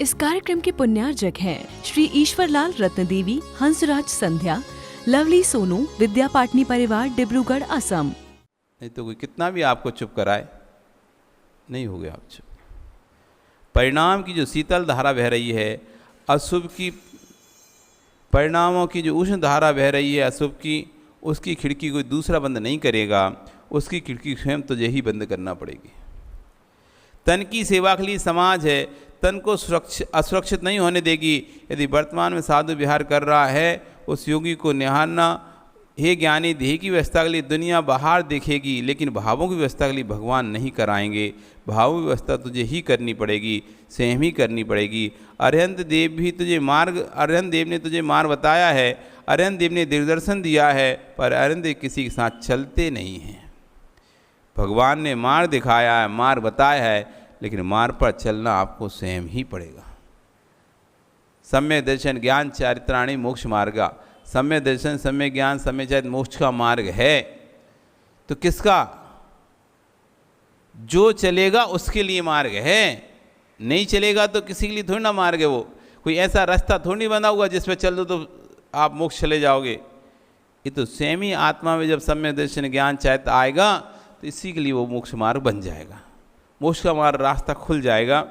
इस कार्यक्रम के पुण्यार्जक हैं श्री ईश्वरलाल रत्नदेवी, हंसराज संध्या, लवली सोनू, विद्या पाटनी परिवार, डिब्रूगढ़, असम। नहीं तो कोई कितना भी आपको चुप कराए, नहीं हो गया आप चुप। परिणाम की जो शीतल धारा बह रही है, अशुभ की परिणामों की जो उष्ण धारा बह रही है अशुभ की, उसकी खिड़की कोई दूसरा बंद नहीं करेगा, उसकी खिड़की स्वयं तुझे ही बंद करना पड़ेगी। तन की सेवा के लिए समाज है, तन को असुरक्षित नहीं होने देगी। यदि वर्तमान में साधु विहार कर रहा है, उस योगी को निहारना। हे ज्ञानी, देह की व्यवस्था के लिए दुनिया बाहर देखेगी, लेकिन भावों की व्यवस्था के लिए भगवान नहीं कराएंगे। भावों की व्यवस्था तुझे ही करनी पड़ेगी, स्वयं ही करनी पड़ेगी। अरिहंत देव भी तुझे मार्ग, अरिहंत देव ने तुझे मार्ग बताया है, अरिहंत देव ने दिग्दर्शन दिया है, पर अरिहंत देव किसी के साथ चलते नहीं हैं। भगवान ने मार्ग दिखाया है, मार्ग बताया है, लेकिन मार्ग पर चलना आपको स्वयं ही पड़ेगा। सम्यक दर्शन ज्ञान चारित्राणि मोक्ष मार्गा। सम्यक दर्शन, सम्यक ज्ञान, सम्यक चरित्र मोक्ष का मार्ग है। तो किसका? जो चलेगा उसके लिए मार्ग है, नहीं चलेगा तो किसी के लिए थोड़ी ना मार्ग है। वो कोई ऐसा रास्ता थोड़ी नहीं बना हुआ जिस पर चल दो तो आप मोक्ष चले जाओगे। ये तो स्वयं ही आत्मा में जब सम्यक दर्शन ज्ञान चारित्र आएगा तो इसी के लिए वो मोक्ष मार्ग बन जाएगा, मोक्ष का मार्ग रास्ता खुल जाएगा।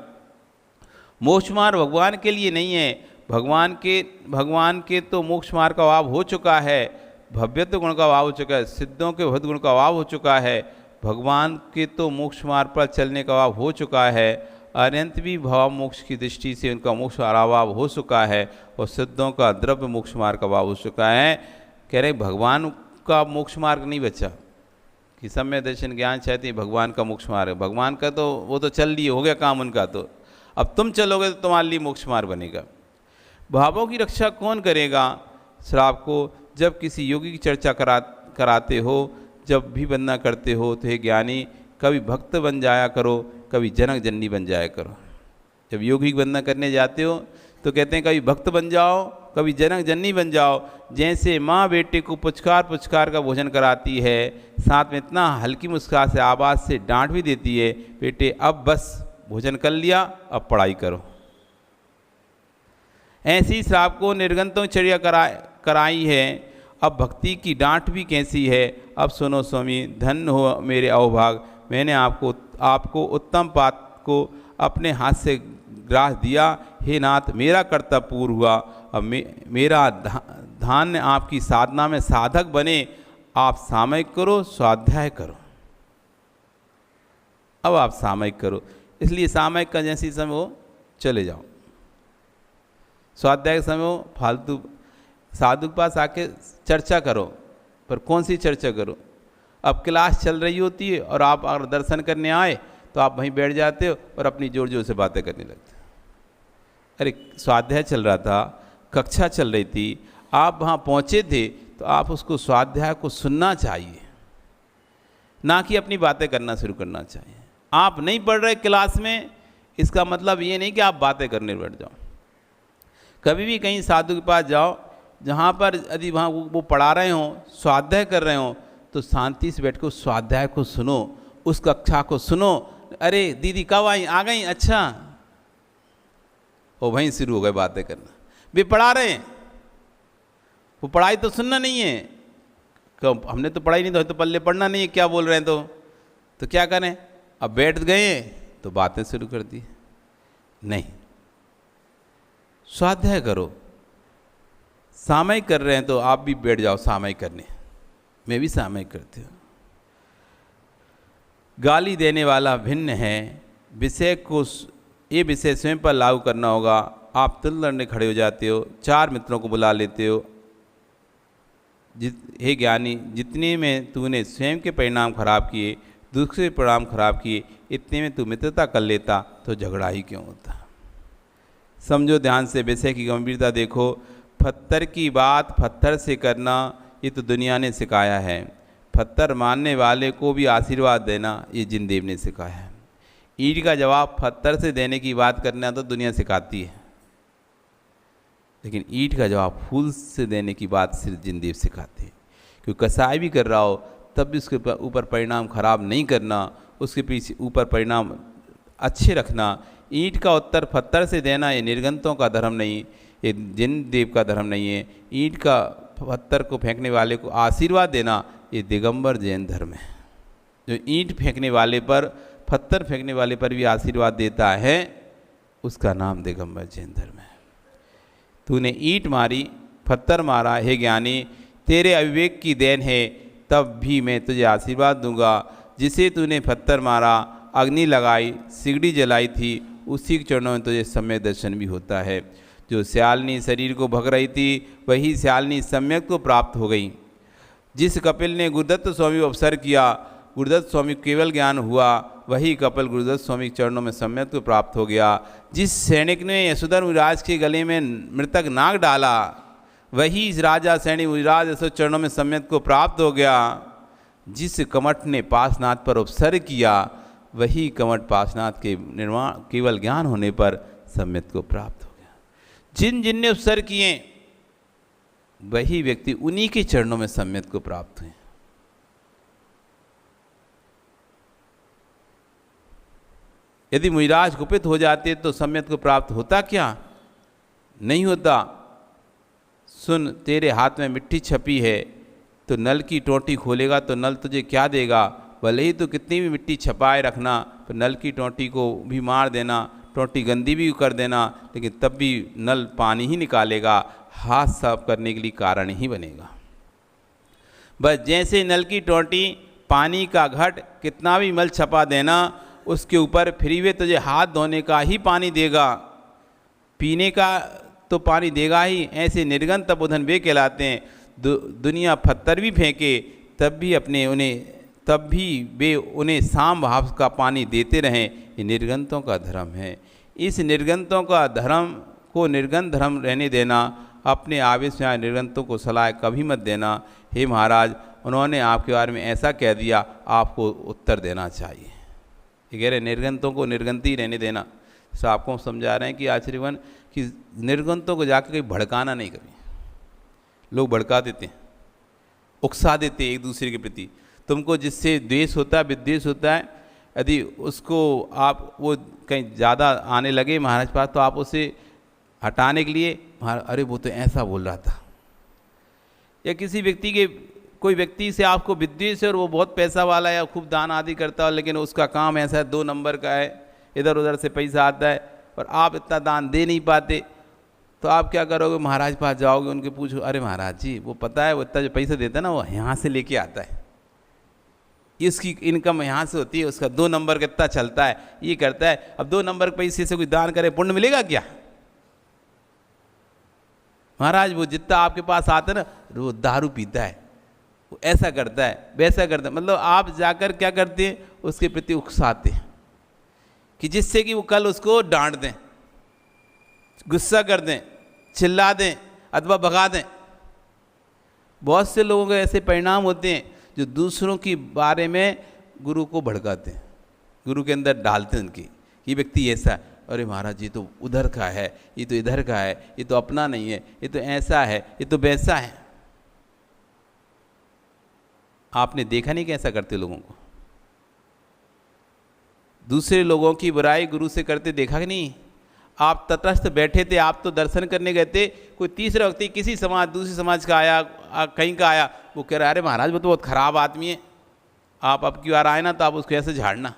मोक्ष मार्ग भगवान के लिए नहीं है, भगवान के तो मोक्ष मार्ग का अभाव हो चुका है, भव्यत्व गुण का अभाव हो चुका है, सिद्धों के भक्त गुण का अभाव हो चुका है। भगवान के तो मोक्ष मार्ग पर चलने का अभाव हो चुका है। अनंत भी भाव मोक्ष की दृष्टि से उनका मोक्ष अभाव हो चुका है, और सिद्धों का द्रव्य मोक्ष मार्ग का अभाव हो चुका है। कह रहे भगवान का मोक्ष मार्ग नहीं बचा कि सम्यक दर्शन ज्ञान चाहते भगवान का मोक्ष मार्ग। भगवान का तो वो तो चल लिए, हो गया काम उनका, तो अब तुम चलोगे तो तुम्हारे लिए मोक्ष मार्ग बनेगा। भावों की रक्षा कौन करेगा? श्राप को जब किसी योगी की चर्चा कराते हो, जब भी वंदना करते हो, तो हे ज्ञानी, कभी भक्त बन जाया करो, कभी जनक जननी बन जाया करो। जब योगी की वंदना करने जाते हो तो कहते हैं कभी भक्त बन जाओ, कभी जनक जननी बन जाओ। जैसे माँ बेटे को पुचकार का भोजन कराती है, साथ में इतना हल्की मुस्कान से आवाज़ से डांट भी देती है, बेटे अब बस भोजन कर लिया, अब पढ़ाई करो। ऐसी श्राप को निर्गंतों चर्या कराई है। अब भक्ति की डांट भी कैसी है। अब सुनो स्वामी, धन्य हो मेरे अवभाग, मैंने आपको उत्तम पात को अपने हाथ से ग्रास दिया। हे नाथ, मेरा कर्तव्य पूर्ण हुआ। अब मेरा धान्य आपकी साधना में साधक बने। आप सामयिक करो, स्वाध्याय करो। अब आप सामयिक करो, इसलिए सामयिक का जैसी समय हो चले जाओ। स्वाध्याय के समय हो फालतू साधु के पास आके चर्चा करो, पर कौन सी चर्चा करो? अब क्लास चल रही होती है और आप अगर दर्शन करने आए तो आप वहीं बैठ जाते हो और अपनी जोर जोर से बातें करने लगते। अरे स्वाध्याय चल रहा था, कक्षा चल रही थी, आप वहाँ पहुँचे थे तो आप उसको स्वाध्याय को सुनना चाहिए, ना कि अपनी बातें करना शुरू करना चाहिए। आप नहीं पढ़ रहे क्लास में, इसका मतलब ये नहीं कि आप बातें करने बैठ जाओ। कभी भी कहीं साधु के पास जाओ, जहाँ पर यदि वहाँ वो पढ़ा रहे हों, स्वाध्याय कर रहे हों, तो शांति से बैठ कर उस स्वाध्याय को सुनो, उस कक्षा को सुनो। अरे दीदी कब आई? आ गई, अच्छा। वो वहीं शुरू हो गए बातें करना। वे पढ़ा रहे हैं, वो पढ़ाई तो सुनना नहीं है। कब हमने तो पढ़ाई नहीं, तो पल्ले पढ़ना नहीं है, क्या बोल रहे हैं तो क्या करें? अब बैठ गए तो बातें शुरू कर दी। नहीं, स्वाध्याय करो। सामयिक कर रहे हैं तो आप भी बैठ जाओ सामयिक करने। मैं भी सामयिक करती हूँ। गाली देने वाला भिन्न है, ये विषय स्वयं पर लागू करना होगा। आप तिल लड़ने खड़े हो जाते हो, 4 मित्रों को बुला लेते हो। हे ज्ञानी, जितने में तूने स्वयं के परिणाम खराब किए, दूसरे परिणाम खराब किए, इतने में तू मित्रता कर लेता तो झगड़ा ही क्यों होता? समझो ध्यान से, विषय की गंभीरता देखो। पत्थर की बात पत्थर से करना, ये तो दुनिया ने सिखाया है। पत्थर मानने वाले को भी आशीर्वाद देना, ये जिनदेव ने सिखाया है। ईंट का जवाब पत्थर से देने की बात करना तो दुनिया सिखाती है, लेकिन ईंट का जवाब फूल से देने की बात सिर्फ जिनदेव सिखाते हैं। क्योंकि कसाई भी कर रहा हो तब भी उसके ऊपर परिणाम खराब नहीं करना, उसके पीछे ऊपर परिणाम अच्छे रखना, ईंट का उत्तर पत्थर से देना ये निर्गंतों का धर्म नहीं, ये जिन देव का धर्म नहीं है। ईंट का पत्थर को फेंकने वाले को आशीर्वाद देना ये दिगंबर जैन धर्म है। जो ईंट फेंकने वाले पर, पत्थर फेंकने वाले पर भी आशीर्वाद देता है, उसका नाम दिगंबर जैन धर्म है। तूने ईंट मारी, पत्थर मारा, हे ज्ञानी तेरे अविवेक की देन है, तब भी मैं तुझे आशीर्वाद दूंगा। जिसे तूने पत्थर मारा, अग्नि लगाई, सिगड़ी जलाई थी, उसी के चरणों में तुझे सम्यक दर्शन भी होता है। जो श्यालनी शरीर को भग रही थी, वही श्यालनी सम्यक को प्राप्त हो गई। जिस कपिल ने गुरुदत्त स्वामी को अवसर किया, गुरुदत्त स्वामी को केवल ज्ञान हुआ, वही कपिल गुरुदत्त स्वामी के चरणों में सम्यक को प्राप्त हो गया। जिस सैनिक ने यशोधर मुनिराज के गले में मृतक नाग डाला, वही राजा सैनिक मुनिराज यशोधर चरणों में सम्यक को प्राप्त हो गया। जिस कमठ ने पासनाथ पर अवसर किया, वही कमठ पासनाथ के निर्माण केवल ज्ञान होने पर सम्यक को प्राप्त हो गया। जिन जिन ने अवसर किए, वही व्यक्ति उन्हीं के चरणों में सम्यक को प्राप्त हुए। यदि मुनिराज कुपित हो जाते तो सम्यक को प्राप्त होता क्या? नहीं होता। सुन, तेरे हाथ में मिट्टी छपी है, तो नल की टोंटी खोलेगा तो नल तुझे क्या देगा? भले ही तो कितनी भी मिट्टी छपाए रखना, पर नल की टोंटी को भी मार देना, टोंटी गंदी भी कर देना, लेकिन तब भी नल पानी ही निकालेगा, हाथ साफ करने के लिए कारण ही बनेगा। बस जैसे नल की टोंटी पानी का घट कितना भी मल छपा देना, उसके ऊपर फ्री वे तुझे हाथ धोने का ही पानी देगा, पीने का तो पानी देगा ही। ऐसे निर्गन तपोधन वे कहलाते हैं। दुनिया पत्थर भी फेंके तब भी वे उन्हें साम भाव का पानी देते रहें। ये निर्गंतों का धर्म है। इस निर्गंतों का धर्म को निर्गन धर्म रहने देना। अपने आवेश में आए निर्गंतों को सलाह कभी मत देना। हे महाराज, उन्होंने आपके बारे में ऐसा कह दिया, आपको उत्तर देना चाहिए। ये कह रहे निर्गंतों को निर्गंती रहने देना। तो आपको समझा रहे हैं कि आचार्यवन कि निर्गंतों को जाकर कहीं भड़काना नहीं। कभी लोग भड़का देते हैं, उकसा देते हैं एक दूसरे के प्रति। तुमको जिससे द्वेष होता है, विद्वेष होता है, यदि उसको आप वो कहीं ज़्यादा आने लगे महाराज पास, तो आप उसे हटाने के लिए अरे वो तो ऐसा बोल रहा था, या किसी व्यक्ति के कोई व्यक्ति से आपको विद्वेष है और वो बहुत पैसा वाला है या खूब दान आदि करता है, लेकिन उसका काम ऐसा है 2 नंबर का है, इधर उधर से पैसा आता है और आप इतना दान दे नहीं पाते, तो आप क्या करोगे? महाराज पास जाओगे, उनके पूछो, अरे महाराज जी वो पता है वो इतना जो पैसा देता है ना, वो यहाँ से लेके आता है, इसकी इनकम यहाँ से होती है, उसका 2 नंबर कितना चलता है, ये करता है। अब 2 नंबर के पैसे से कोई दान करे, पुण्य मिलेगा क्या? महाराज वो जितना आपके पास आता है ना, वो दारू पीता है, वो ऐसा करता है, वैसा करता है। मतलब आप जाकर क्या करते हैं? उसके प्रति उकसाते हैं कि जिससे कि वो कल उसको डांट दें, गुस्सा कर दें, चिल्ला दें अथवा भगा दें। बहुत से लोगों के ऐसे परिणाम होते हैं जो दूसरों के बारे में गुरु को भड़काते हैं, गुरु के अंदर डालते हैं उनकी, ये व्यक्ति ऐसा है, अरे महाराज ये तो उधर का है, ये तो इधर का है, ये तो अपना नहीं है, ये तो ऐसा है, ये तो वैसा है। आपने देखा नहीं कैसा करते लोगों को? दूसरे लोगों की बुराई गुरु से करते देखा कि नहीं? आप तटस्थ बैठे थे, आप तो दर्शन करने गए थे, कोई तीसरा व्यक्ति किसी समाज दूसरे समाज का आया, कहीं का आया, वो कह रहा है अरे महाराज वो तो बहुत खराब आदमी है, आप अब की बार आए ना तो आप उसको ऐसे झाड़ना।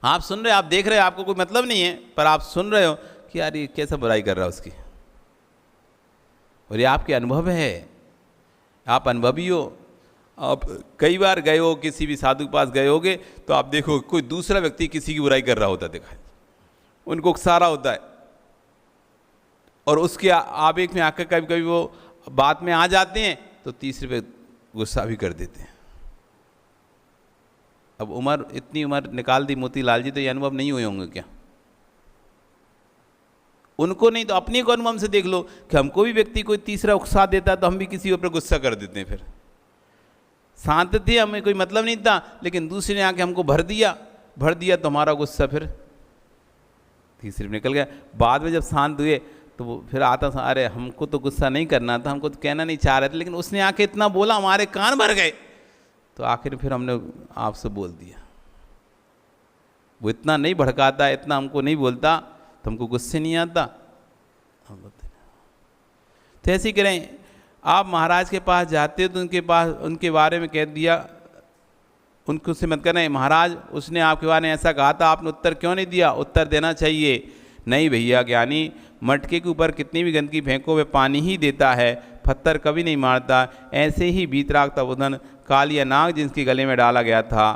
आप सुन रहे, आप देख रहे, आपको कोई मतलब नहीं है, पर आप सुन रहे हो कि यार ये कैसा बुराई कर रहा है उसकी, और ये आपके अनुभव है, आप अनुभवी हो। आप कई बार गए हो, किसी भी साधु के पास गए होगे, तो आप देखो कोई दूसरा व्यक्ति किसी की बुराई कर रहा होता दिखाई, उनको उकसा रहा होता है, और उसके आवेग में आकर कभी कभी वो बात में आ जाते हैं तो तीसरे पे गुस्सा भी कर देते हैं। अब इतनी उम्र निकाल दी मोतीलाल जी, तो ये अनुभव नहीं हुए होंगे क्या? उनको नहीं तो अपने को अनुभव से देख लो कि हमको भी व्यक्ति कोई तीसरा उकसा देता तो हम भी किसी ऊपर गुस्सा कर देते हैं। फिर शांत थे, हमें कोई मतलब नहीं था, लेकिन दूसरे ने आके हमको भर दिया तो हमारा गुस्सा फिर तीसरे में निकल गया। बाद में जब शांत हुए तो वो फिर आता था, अरे हमको तो गुस्सा नहीं करना था, हमको तो कहना नहीं चाह रहे थे, लेकिन उसने आके इतना बोला हमारे कान भर गए, तो आखिर फिर हमने आपसे बोल दिया। वो इतना नहीं भड़काता, इतना हमको नहीं बोलता, तो हमको गुस्से नहीं आता, हम बोलते तो ऐसे ही करें। आप महाराज के पास जाते हो तो उनके पास उनके बारे में कह दिया, उनको से मत करना महाराज उसने आपके बारे में ऐसा कहा था, आपने उत्तर क्यों नहीं दिया, उत्तर देना चाहिए। नहीं भैया ज्ञानी, मटके के ऊपर कितनी भी गंदगी फेंको वे पानी ही देता है, पत्थर कभी नहीं मारता। ऐसे ही बीतराग तबोधन कालिया नाग जिसके गले में डाला गया था,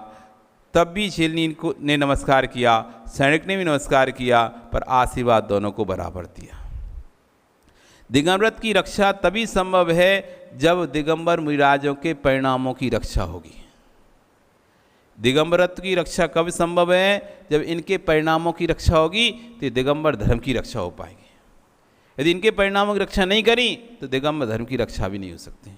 तब भी छेलनी ने नमस्कार किया, सैनिक ने भी नमस्कार किया, पर आशीर्वाद दोनों को बराबर दिया। दिगंबरत की रक्षा तभी संभव है जब दिगंबर मुनिराजों के परिणामों की रक्षा होगी। दिगंबरत्व की रक्षा कब संभव है, जब इनके परिणामों की रक्षा होगी तो दिगंबर धर्म की रक्षा हो पाएगी। यदि इनके परिणामों की रक्षा नहीं करी तो दिगंबर धर्म की रक्षा भी नहीं हो सकती।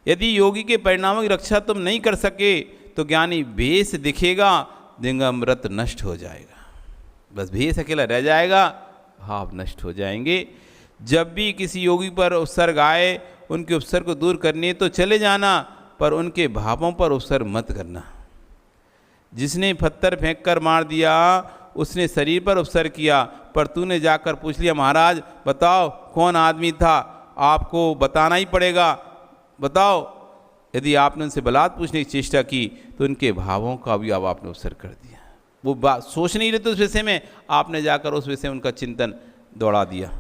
यदि योगी के परिणामों की रक्षा तुम नहीं कर सके तो ज्ञानी भेष दिखेगा, दिगंबरत्व नष्ट हो जाएगा, बस भेष अकेला रह जाएगा, भाव नष्ट हो जाएंगे। जब भी किसी योगी पर उपसर्ग आए, उनके उपसर्ग को दूर करने तो चले जाना, पर उनके भावों पर उपसर्ग मत करना। जिसने पत्थर फेंक कर मार दिया उसने शरीर पर उपसर्ग किया, पर तूने जाकर पूछ लिया महाराज बताओ कौन आदमी था, आपको बताना ही पड़ेगा, बताओ। यदि आपने उनसे बलात् पूछने की चेष्टा की तो उनके भावों का भी अब आपने उपसर्ग कर दिया। वो बात सोच नहीं रहे थे उस विषय में, आपने जाकर उस विषय में उनका चिंतन दौड़ा दिया।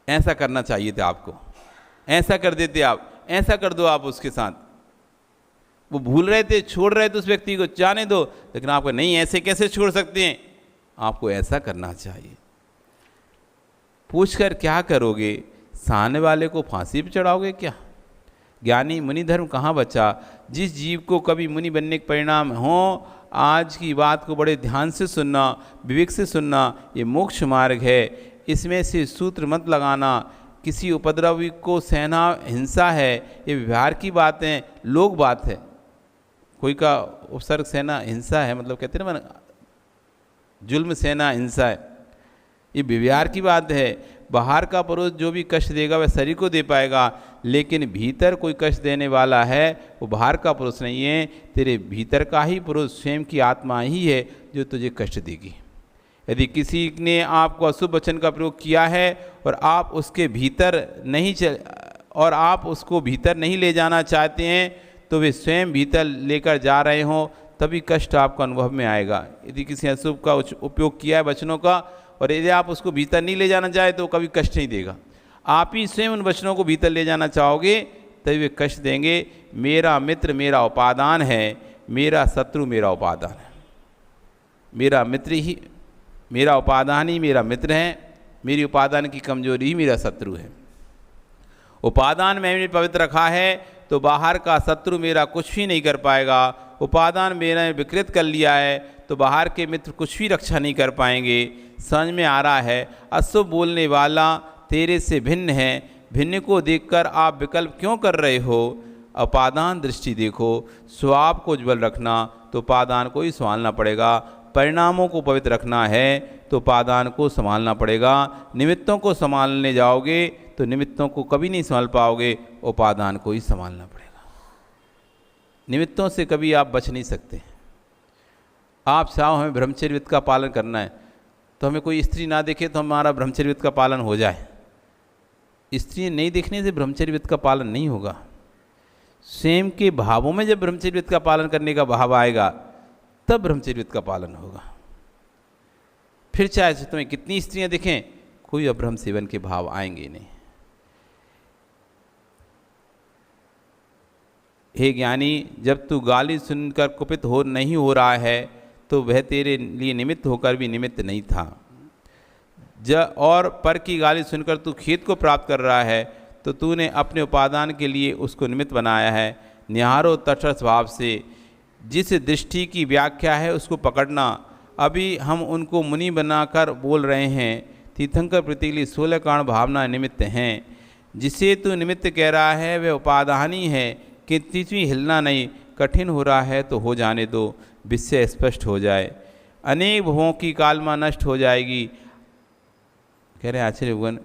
ऐसा करना चाहिए था आपको, ऐसा कर देते आप, ऐसा कर दो आप उसके साथ। वो भूल रहे थे, छोड़ रहे थे उस व्यक्ति को, जाने दो, लेकिन आपको नहीं ऐसे कैसे छोड़ सकते हैं, आपको ऐसा करना चाहिए। पूछकर क्या करोगे, सामने वाले को फांसी पर चढ़ाओगे क्या? ज्ञानी मुनि धर्म कहाँ बचा? जिस जीव को कभी मुनि बनने के परिणाम हो, आज की बात को बड़े ध्यान से सुनना, विवेक से सुनना, ये मोक्ष मार्ग है। इसमें से सूत्र मत लगाना, किसी उपद्रवी को सहना हिंसा है, ये व्यवहार की बात है, लोक बात है। कोई का उपसर्ग सहना हिंसा है, मतलब कहते हैं ना जुल्म सहना हिंसा है, ये व्यवहार की बात है। बाहर का पुरुष जो भी कष्ट देगा वह शरीर को दे पाएगा, लेकिन भीतर कोई कष्ट देने वाला है वो बाहर का पुरुष नहीं है, तेरे भीतर का ही पुरुष स्वयं की आत्मा ही है जो तुझे कष्ट देगी। यदि किसी ने आपको अशुभ वचन का प्रयोग किया है और आप उसके भीतर नहीं और आप उसको भीतर नहीं ले जाना चाहते हैं, तो वे स्वयं भीतर लेकर जा रहे हों तभी कष्ट आपको अनुभव में आएगा। यदि किसी अशुभ का उपयोग किया है वचनों का और यदि आप उसको भीतर नहीं ले जाना चाहे तो कभी कष्ट नहीं देगा। आप ही स्वयं उन वचनों को भीतर ले जाना चाहोगे तभी वे कष्ट देंगे। मेरा मित्र मेरा उपादान है, मेरा शत्रु मेरा उपादान है। मेरा मित्र ही मेरा उपादान ही मेरा मित्र है, मेरी उपादान की कमजोरी ही मेरा शत्रु है। उपादान मैंने पवित्र रखा है तो बाहर का शत्रु मेरा कुछ भी नहीं कर पाएगा। उपादान मैंने विकृत कर लिया है तो बाहर के मित्र कुछ भी रक्षा नहीं कर पाएंगे। समझ में आ रहा है, अशुभ बोलने वाला तेरे से भिन्न है, भिन्न को देखकर आप विकल्प क्यों कर रहे हो? उपादान दृष्टि देखो, स्वभाव को उज्ज्वल रखना तो उपादान को ही संभालना पड़ेगा। परिणामों को पवित्र रखना है तो उपादान को संभालना पड़ेगा। निमित्तों को संभालने जाओगे तो निमित्तों को कभी नहीं संभाल पाओगे, उपादान को ही संभालना पड़ेगा। निमित्तों से कभी आप बच नहीं सकते। आप चाहो हमें ब्रह्मचर्य व्रत का पालन करना है तो हमें कोई स्त्री ना देखे तो हमारा ब्रह्मचर्य व्रत का पालन हो जाए। स्त्री नहीं देखने से ब्रह्मचर्य व्रत का पालन नहीं होगा। स्वयं के भावों में जब ब्रह्मचर्य व्रत का पालन करने का भाव आएगा तब ब्रह्मचर्य व्रत का पालन होगा। फिर चाहे तुम्हें कितनी स्त्रियां दिखें, कोई अब्रह्म सेवन के भाव आएंगे नहीं। हे ज्ञानी, जब तू गाली सुनकर कुपित नहीं हो रहा है तो वह तेरे लिए निमित्त होकर भी निमित्त नहीं था। और पर की गाली सुनकर तू खेत को प्राप्त कर रहा है तो तूने अपने उपादान के लिए उसको निमित्त बनाया है। निहारो तटस्थ भाव से, जिस दृष्टि की व्याख्या है उसको पकड़ना। अभी हम उनको मुनि बनाकर बोल रहे हैं। तीर्थंकर प्रतिली 16 कारण भावना निमित्त हैं। जिसे तू निमित्त कह रहा है वह उपादानी है, किंतु हिलना नहीं। कठिन हो रहा है तो हो जाने दो, विषय स्पष्ट हो जाए। अनेक भवों की कालमा नष्ट हो जाएगी। कह रहे आचार्य भगवान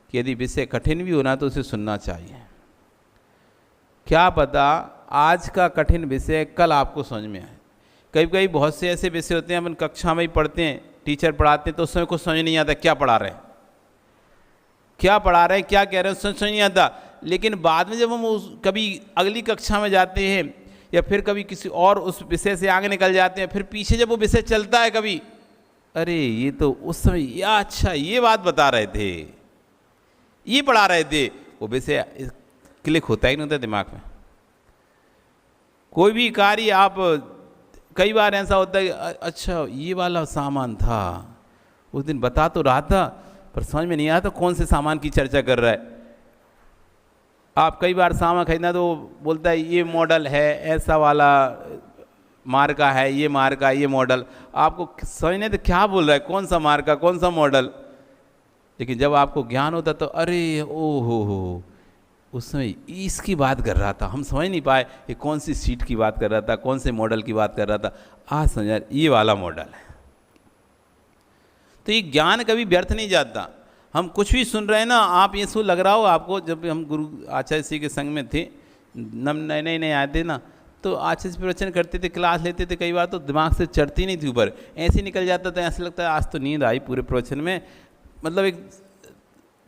कि यदि विषय कठिन भी होना तो उसे सुनना चाहिए। क्या पता आज का कठिन विषय कल आपको समझ में आए। कभी कभी बहुत से ऐसे विषय होते हैं, अपन कक्षा में ही पढ़ते हैं, टीचर पढ़ाते हैं तो उस समय कुछ समझ नहीं आता क्या पढ़ा रहे हैं, क्या पढ़ा रहे हैं, क्या कह रहे हैं, समझ नहीं आता। लेकिन बाद में जब हम कभी अगली कक्षा में जाते हैं या फिर कभी किसी और उस विषय से आगे निकल जाते हैं, फिर पीछे जब वो विषय चलता है कभी, अरे ये तो उस समय या अच्छा ये बात बता रहे थे, ये पढ़ा रहे थे, वो विषय क्लिक होता ही नहीं होता दिमाग में। कोई भी कार्य आप, कई बार ऐसा होता है अच्छा ये वाला सामान था, उस दिन बता तो रहा था पर समझ में नहीं आया था कौन से सामान की चर्चा कर रहा है। आप कई बार सामान खरीदना तो बोलता है ये मॉडल है, ऐसा वाला मार्का है, ये मार्का, ये मॉडल, आपको समझने तो क्या बोल रहा है, कौन सा मार्का, कौन सा मॉडल। लेकिन जब आपको ज्ञान होता तो अरे ओ हो उस समय इसकी बात कर रहा था, हम समझ नहीं पाए ये कौन सी सीट की बात कर रहा था, कौन से मॉडल की बात कर रहा था, आज समझ ये वाला मॉडल है। तो ये ज्ञान कभी व्यर्थ नहीं जाता। हम कुछ भी सुन रहे हैं ना, आप ये सुन लग रहा हो आपको, जब हम गुरु आचार्य जी के संग में थे, नए नए आए थे ना, तो आचार्य जी प्रवचन करते थे, क्लास लेते थे, कई बार तो दिमाग से चढ़ती नहीं थी ऊपर, ऐसे निकल जाता था, ऐसा लगता है आज तो नींद आई पूरे प्रवचन में, मतलब एक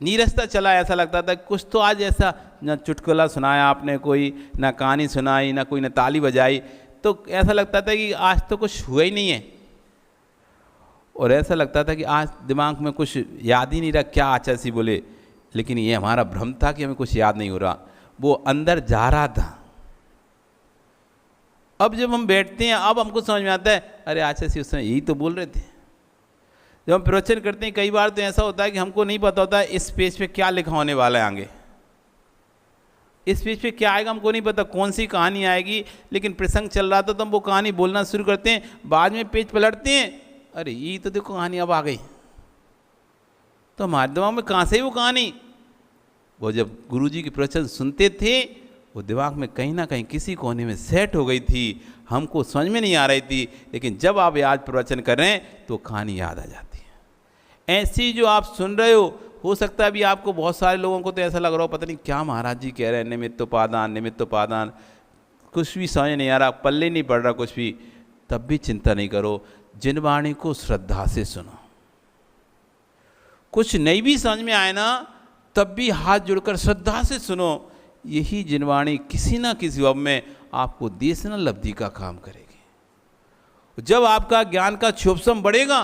नीरसता चला, ऐसा लगता था कुछ तो आज ऐसा, ना चुटकुला सुनाया आपने कोई, ना कहानी सुनाई, ना कोई ने ताली बजाई, तो ऐसा लगता था कि आज तो कुछ हुआ ही नहीं है। और ऐसा लगता था कि आज दिमाग में कुछ याद ही नहीं रहा क्या आचार्य जी बोले, लेकिन ये हमारा भ्रम था कि हमें कुछ याद नहीं हो रहा, वो अंदर जा रहा था। अब जब हम बैठते हैं अब हमको समझ में आता है अरे आचार्य जी उस समय यही तो बोल रहे थे। जब हम प्रवचन करते हैं कई बार तो ऐसा होता है कि हमको नहीं पता होता है इस पेज पे क्या लिखा होने वाला है, आगे इस पेज पे क्या आएगा हमको नहीं पता, कौन सी कहानी आएगी, लेकिन प्रसंग चल रहा था तो हम वो कहानी बोलना शुरू करते हैं, बाद में पेज पलटते हैं, अरे ये तो देखो कहानी अब आ गई। तो हमारे दिमाग में कहाँ से वो कहानी, वो जब गुरुजी की प्रवचन सुनते थे वो दिमाग में कहीं ना कहीं किसी कोने में सेट हो गई थी, हमको समझ में नहीं आ रही थी, लेकिन जब आप आज प्रवचन कर रहे हैं तो कहानी याद आ जाती है। ऐसी जो आप सुन रहे हो सकता है अभी आपको, बहुत सारे लोगों को तो ऐसा लग रहा हो पता नहीं क्या महाराज जी कह रहे हैं, निमित्तोपादान निमित्तोपादान, कुछ भी समझ नहीं आ रहा, पल्ले नहीं पड़ रहा कुछ भी, तब भी चिंता नहीं करो, जिन वाणी को श्रद्धा से सुनो। कुछ नहीं भी समझ में आए ना तब भी हाथ जोड़कर श्रद्धा से सुनो, यही जिनवाणी किसी ना किसी वक्त में आपको देशना लब्धि का काम करेगी। जब आपका ज्ञान का क्षोभसम बढ़ेगा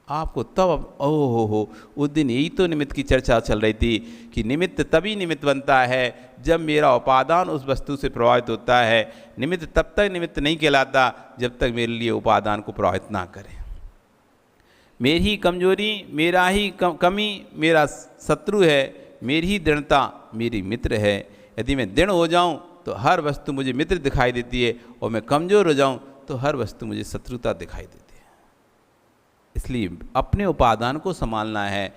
आपको तब हो उस दिन यही तो निमित्त की चर्चा चल रही थी कि निमित्त तभी निमित्त बनता है जब मेरा उपादान उस वस्तु से प्रभावित होता है, निमित्त तब तक निमित्त नहीं कहलाता जब तक मेरे लिए उपादान को प्रभावित ना करे। मेरी ही कमजोरी, मेरा ही कमी मेरा शत्रु है, मेरी ही दृढ़ता मेरी मित्र है। यदि मैं दृढ़ हो जाऊं तो हर वस्तु मुझे मित्र दिखाई देती है, और मैं कमज़ोर हो जाऊं तो हर वस्तु मुझे शत्रुता दिखाई देती है। इसलिए अपने उपादान को संभालना है।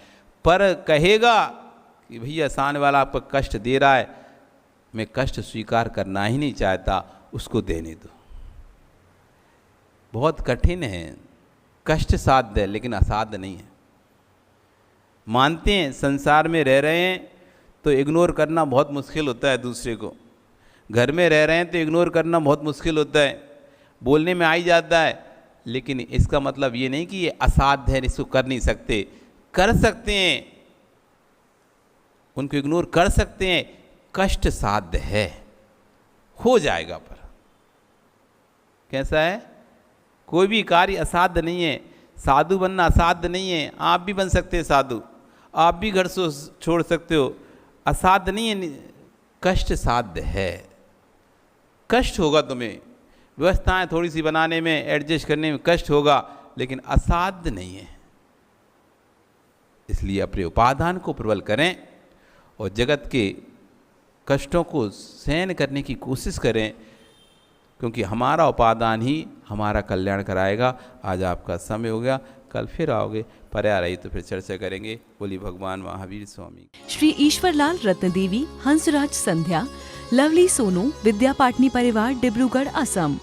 पर कहेगा कि भैया सामने वाला आपको कष्ट दे रहा है, मैं कष्ट स्वीकार करना ही नहीं चाहता, उसको देने दो। बहुत कठिन है, कष्ट साध्य है लेकिन असाध्य नहीं है। मानते हैं संसार में रह रहे हैं तो इग्नोर करना बहुत मुश्किल होता है दूसरे को, घर में रह रहे हैं तो इग्नोर करना बहुत मुश्किल होता है, बोलने में आ ही जाता है, लेकिन इसका मतलब ये नहीं कि ये असाध्य है, इसको कर नहीं सकते, कर सकते हैं, उनको इग्नोर कर सकते हैं, कष्ट साध्य है, हो जाएगा। पर कैसा है, कोई भी कार्य असाध्य नहीं है, साधु बनना असाध्य नहीं है, आप भी बन सकते हैं साधु, आप भी घर से छोड़ सकते हो, असाध्य नहीं है, कष्ट साध्य है। कष्ट होगा तुम्हें, व्यवस्थाएं थोड़ी सी बनाने में, एडजस्ट करने में कष्ट होगा, लेकिन असाध्य नहीं है। इसलिए अपने उपादान को प्रबल करें और जगत के कष्टों को सहन करने की कोशिश करें, क्योंकि हमारा उपादान ही हमारा कल्याण कराएगा। आज आपका समय हो गया, कल फिर आओगे, पर्याय रही तो फिर चर्चा करेंगे। बोली भगवान महावीर स्वामी। श्री ईश्वरलाल रत्नदेवी, हंसराज संध्या, लवली सोनू, विद्या पाटनी परिवार, डिब्रूगढ़, असम।